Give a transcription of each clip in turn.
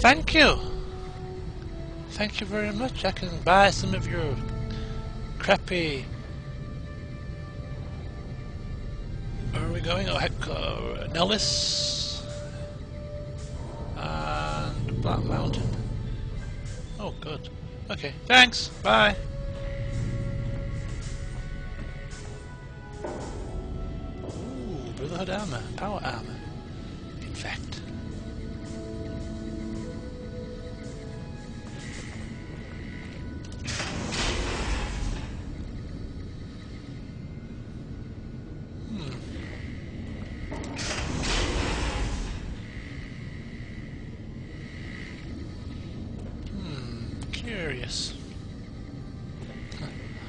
Thank you. Thank you very much. I can buy some of your crappy... Where are we going? Oh heck, Nellis and Black Mountain. Oh good. Okay, thanks. Bye. Ooh, Brotherhood armor, power armor. In fact. Curious.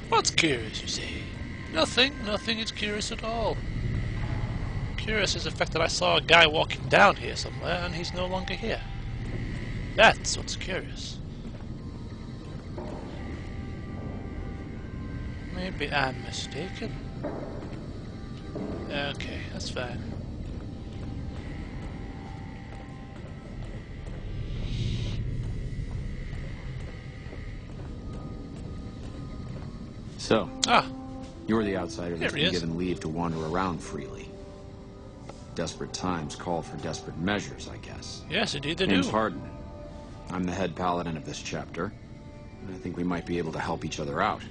What's curious, you say? Nothing. Nothing is curious at all. Curious is the fact that I saw a guy walking down here somewhere and he's no longer here. That's what's curious. Maybe I'm mistaken. Okay, that's fine. So, Ah, you're the outsider that's Here he been is. given leave to wander around freely. Desperate times call for desperate measures, I guess. yes, indeed they Name's do. Hardin. I'm the head paladin of this chapter, and I think we might be able to help each other out.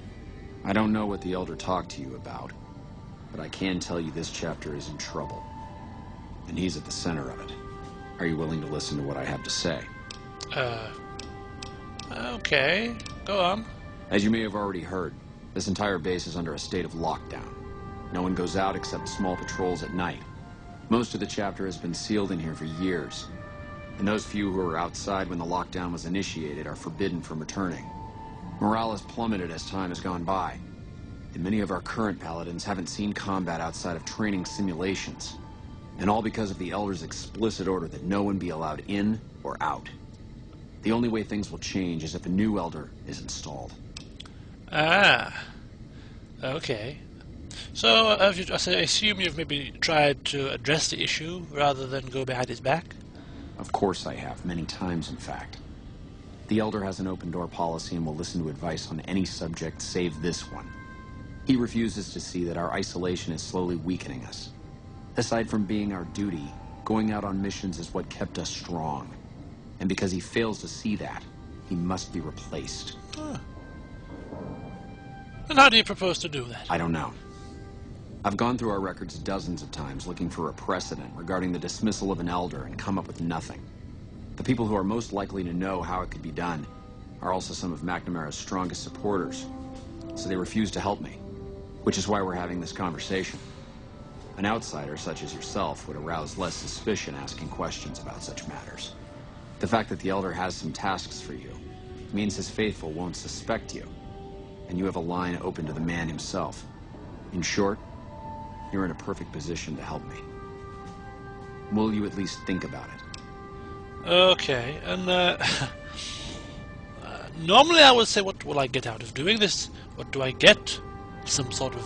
I don't know what the Elder talked to you about, but I can tell you this chapter is in trouble. And he's at the center of it. Are you willing to listen to what I have to say? Okay, go on. As you may have already heard, this entire base is under a state of lockdown. No one goes out except small patrols at night. Most of the chapter has been sealed in here for years, and those few who were outside when the lockdown was initiated are forbidden from returning. Morale has plummeted as time has gone by, and many of our current paladins haven't seen combat outside of training simulations, and all because of the Elder's explicit order that no one be allowed in or out. The only way things will change is if a new Elder is installed. Ah, okay. So, I assume you've maybe tried to address the issue rather than go behind his back? Of course I have, many times in fact. The Elder has an open-door policy and will listen to advice on any subject save this one. He refuses to see that our isolation is slowly weakening us. Aside from being our duty, going out on missions is what kept us strong. And because he fails to see that, he must be replaced. Huh. And how do you propose to do that? I don't know. I've gone through our records dozens of times looking for a precedent regarding the dismissal of an Elder and come up with nothing. The people who are most likely to know how it could be done are also some of McNamara's strongest supporters, so they refuse to help me, which is why we're having this conversation. An outsider such as yourself would arouse less suspicion asking questions about such matters. The fact that the Elder has some tasks for you means his faithful won't suspect you, and you have a line open to the man himself. In short, you're in a perfect position to help me. Will you at least think about it? Okay, and normally I would say, what will I get out of doing this? What do I get? Some sort of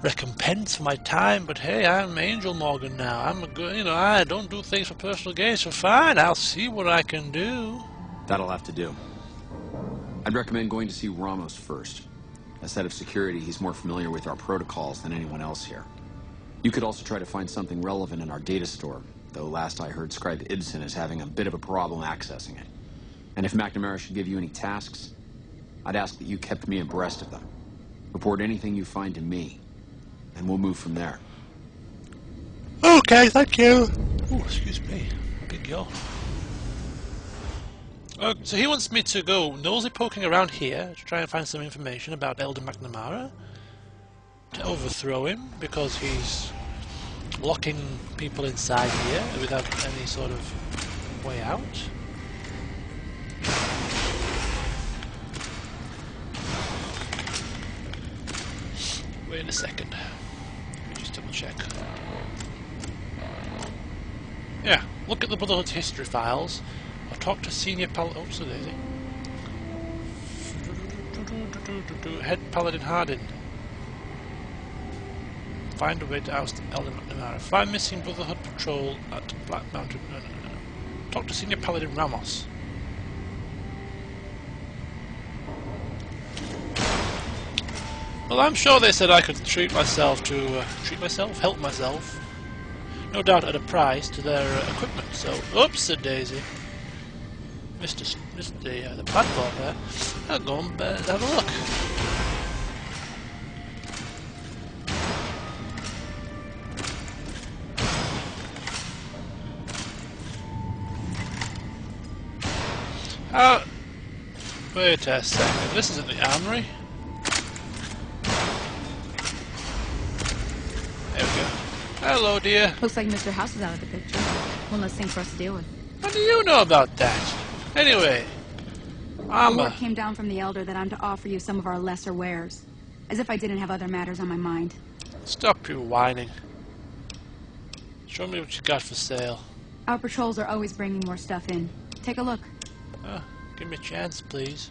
recompense for my time, but hey, I'm Angel Morgan now. I'm a good, I don't do things for personal gain, so fine, I'll see what I can do. That'll have to do. I'd recommend going to see Ramos first. As head of security, he's more familiar with our protocols than anyone else here. You could also try to find something relevant in our data store, though last I heard Scribe Ibsen is having a bit of a problem accessing it. And if McNamara should give you any tasks, I'd ask that you kept me abreast of them. Report anything you find to me, and we'll move from there. Okay, thank you. Oh, excuse me. Big yawn. So he wants me to go nosy poking around here to try and find some information about Elder McNamara, to overthrow him because he's locking people inside here without any sort of way out. Wait a second. Let me just double check. Yeah, look at the Brotherhood's history files. Or talk to senior paladin. Oh, so there is it. Head Paladin Hardin. Find a way to oust Elder McNamara. Find missing Brotherhood patrol at Black Mountain. No. Talk to Senior Paladin Ramos. Well, I'm sure they said I could help myself. No doubt at a price to their equipment, so... Oops-a-daisy. Missed the platform there. I'll go and have a look. Wait a second, this isn't the armory. There we go. Hello, dear. Looks like Mr. House is out of the picture. One less thing for us to deal with. How do you know about that? Anyway, armor. Word came down from the Elder that I'm to offer you some of our lesser wares. As if I didn't have other matters on my mind. Stop your whining. Show me what you got for sale. Our patrols are always bringing more stuff in. Take a look. Give me a chance, please.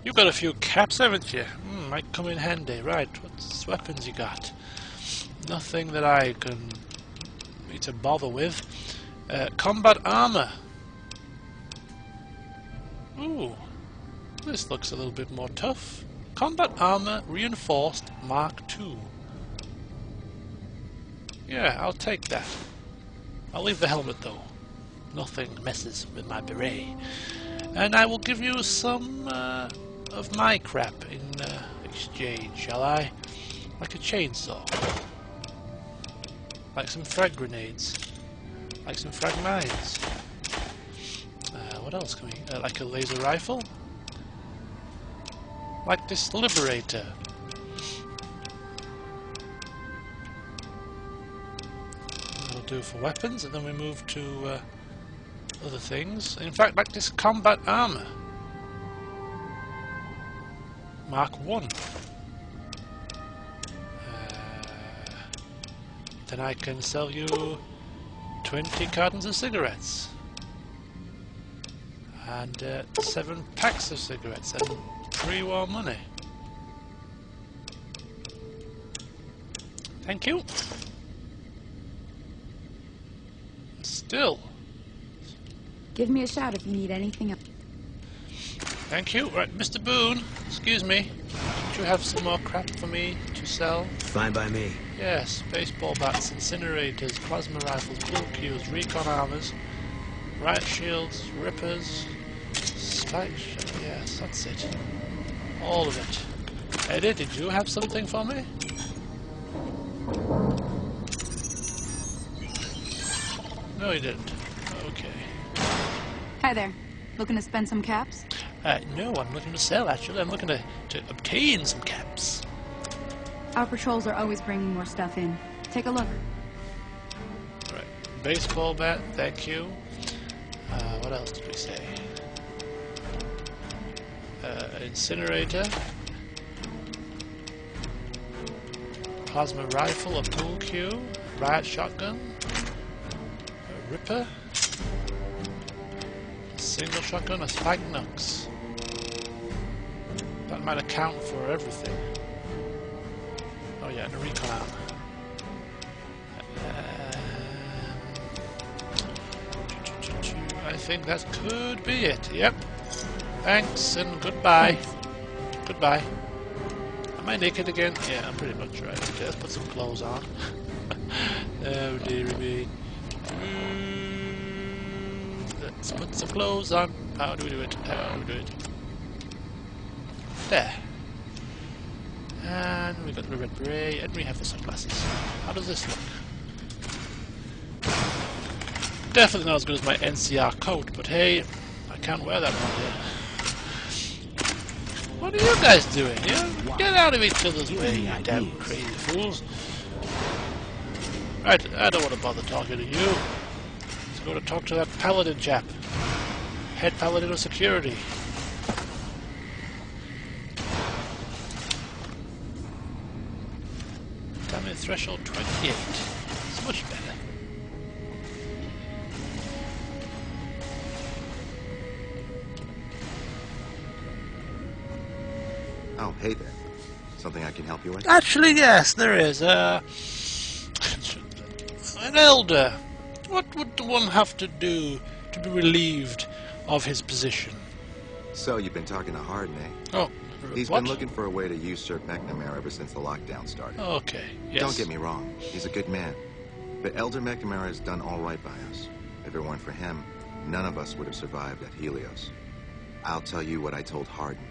You've got a few caps, haven't you? Might come in handy. Right, what weapons you got? Nothing that I can need to bother with. Combat armor. Ooh, this looks a little bit more tough. Combat armor reinforced Mark II. Yeah, I'll take that. I'll leave the helmet though. Nothing messes with my beret. And I will give you some of my crap in exchange, shall I? Like a chainsaw. Like some frag grenades. Like some frag mines. What else can we... like a laser rifle? Like this Liberator. That'll do for weapons, and then we move to other things. In fact, like this combat armor. Mark I. Then I can sell you 20 cartons of cigarettes. And 7 packs of cigarettes and pre-war money. Thank you. Still. Give me a shout if you need anything. Thank you. Right, Mr. Boone, excuse me. Do you have some more crap for me to sell? Fine by me. Yes, baseball bats, incinerators, plasma rifles, pool cues, recon armors, riot shields, rippers, spike... yes, that's it. All of it. Eddie, did you have something for me? No, you didn't. Okay. Hi there. Looking to spend some caps? No, I'm looking to sell, actually. I'm looking to obtain some caps. Our patrols are always bringing more stuff in. Take a look. Right. Baseball bat, thank you. What else did we say? Incinerator. Plasma rifle, a pool cue. Riot shotgun. A ripper. Single shotgun, a spike nux. That might account for everything. Oh yeah, and a recon arm. I think that could be it. Yep. Thanks and goodbye. Goodbye. Am I naked again? Yeah, I'm pretty much right. Okay, let's put some clothes on. Oh dear me. Let's put some clothes on. How do we do it? How do we do it? There. And we've got the red beret, and we have the sunglasses. How does this look? Definitely not as good as my NCR coat, but hey, I can't wear that around here. What are you guys doing? You get out of each other's way, you damn crazy fools. Right, I don't want to bother talking to you. Let's go to talk to that paladin chap. Head paladin of security. Damage threshold 28. It's much better. Oh, hey there. Something I can help you with? Actually, yes, there is. An elder. What would one have to do to be relieved of his position. So, you've been talking to Harden, eh? Oh, He's what? been looking for a way to usurp McNamara ever since the lockdown started. Okay, yes. Don't get me wrong, he's a good man. But Elder McNamara has done all right by us. If it weren't for him, none of us would have survived at Helios. I'll tell you what I told Harden.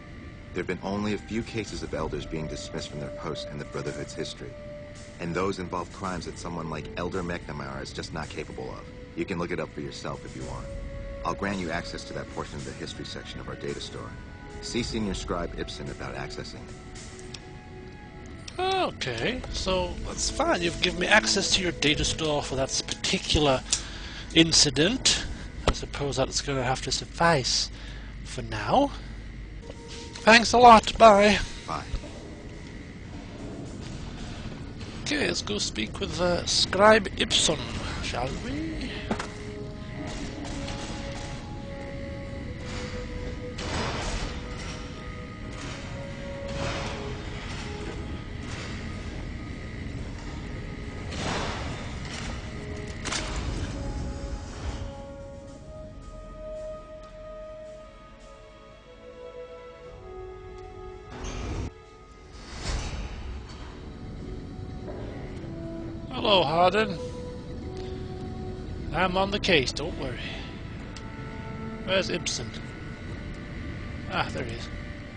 There have been only a few cases of elders being dismissed from their posts in the Brotherhood's history. And those involve crimes that someone like Elder McNamara is just not capable of. You can look it up for yourself if you want. I'll grant you access to that portion of the history section of our data store. See Senior Scribe Ibsen about accessing it. Okay, so that's fine. You've given me access to your data store for that particular incident. I suppose that's going to have to suffice for now. Thanks a lot. Bye. Bye. Okay, let's go speak with Scribe Ibsen, shall we? Hello, Harden. I'm on the case, don't worry. Where's Ibsen? Ah, there he is.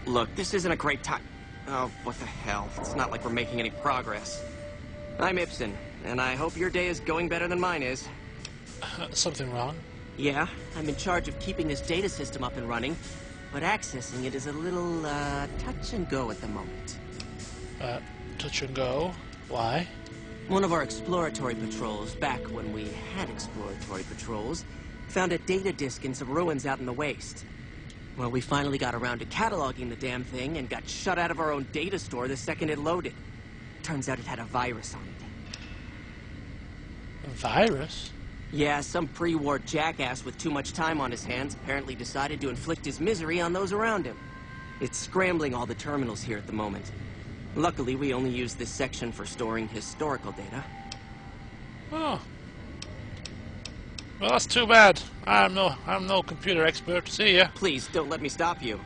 Look, this isn't a great time. Oh, what the hell. It's not like we're making any progress. I'm Ibsen, and I hope your day is going better than mine is. Something wrong? Yeah, I'm in charge of keeping this data system up and running, but accessing it is a little, touch and go at the moment. Touch and go? Why? One of our exploratory patrols, back when we had exploratory patrols, found a data disk in some ruins out in the waste. Well, we finally got around to cataloging the damn thing and got shut out of our own data store the second it loaded. Turns out it had a virus on it. A virus? Yeah, some pre-war jackass with too much time on his hands apparently decided to inflict his misery on those around him. It's scrambling all the terminals here at the moment. Luckily, we only use this section for storing historical data. Oh. Well, that's too bad. I'm no computer expert. See ya. Please, don't let me stop you.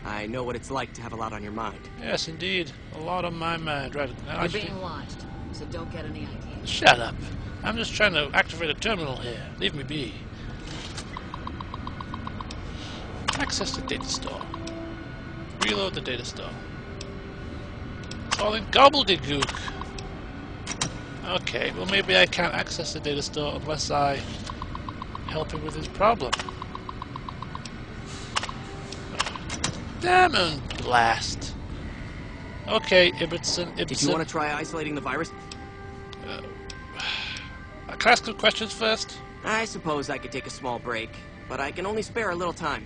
I know what it's like to have a lot on your mind. Yes, indeed. A lot on my mind. Right. You're being watched, so don't get any ideas. Shut up. I'm just trying to activate a terminal here. Leave me be. Access the data store. Reload the data store. It's all in gobbledygook. Okay, well maybe I can't access the data store unless I help him with his problem. Diamond blast. Okay, Ibsen. Did you want to try isolating the virus? Can I ask some questions first? I suppose I could take a small break, but I can only spare a little time.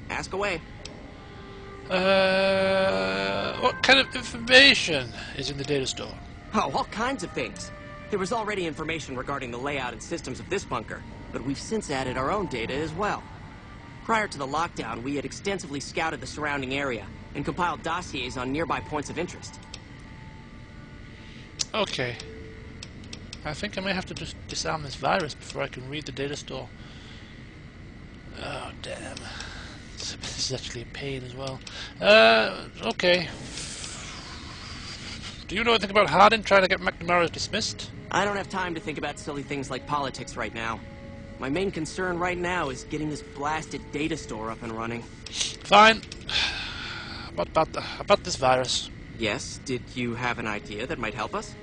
Ask away. What kind of information is in the data store? Oh, all kinds of things. There was already information regarding the layout and systems of this bunker, but we've since added our own data as well. Prior to the lockdown, we had extensively scouted the surrounding area and compiled dossiers on nearby points of interest. Okay. I think I may have to just disarm this virus before I can read the data store. Oh, damn. This is actually a pain as well. Okay. Do you know anything about Harden trying to get McNamara dismissed? I don't have time to think about silly things like politics right now. My main concern right now is getting this blasted data store up and running. Fine. What about this virus? Yes, did you have an idea that might help us?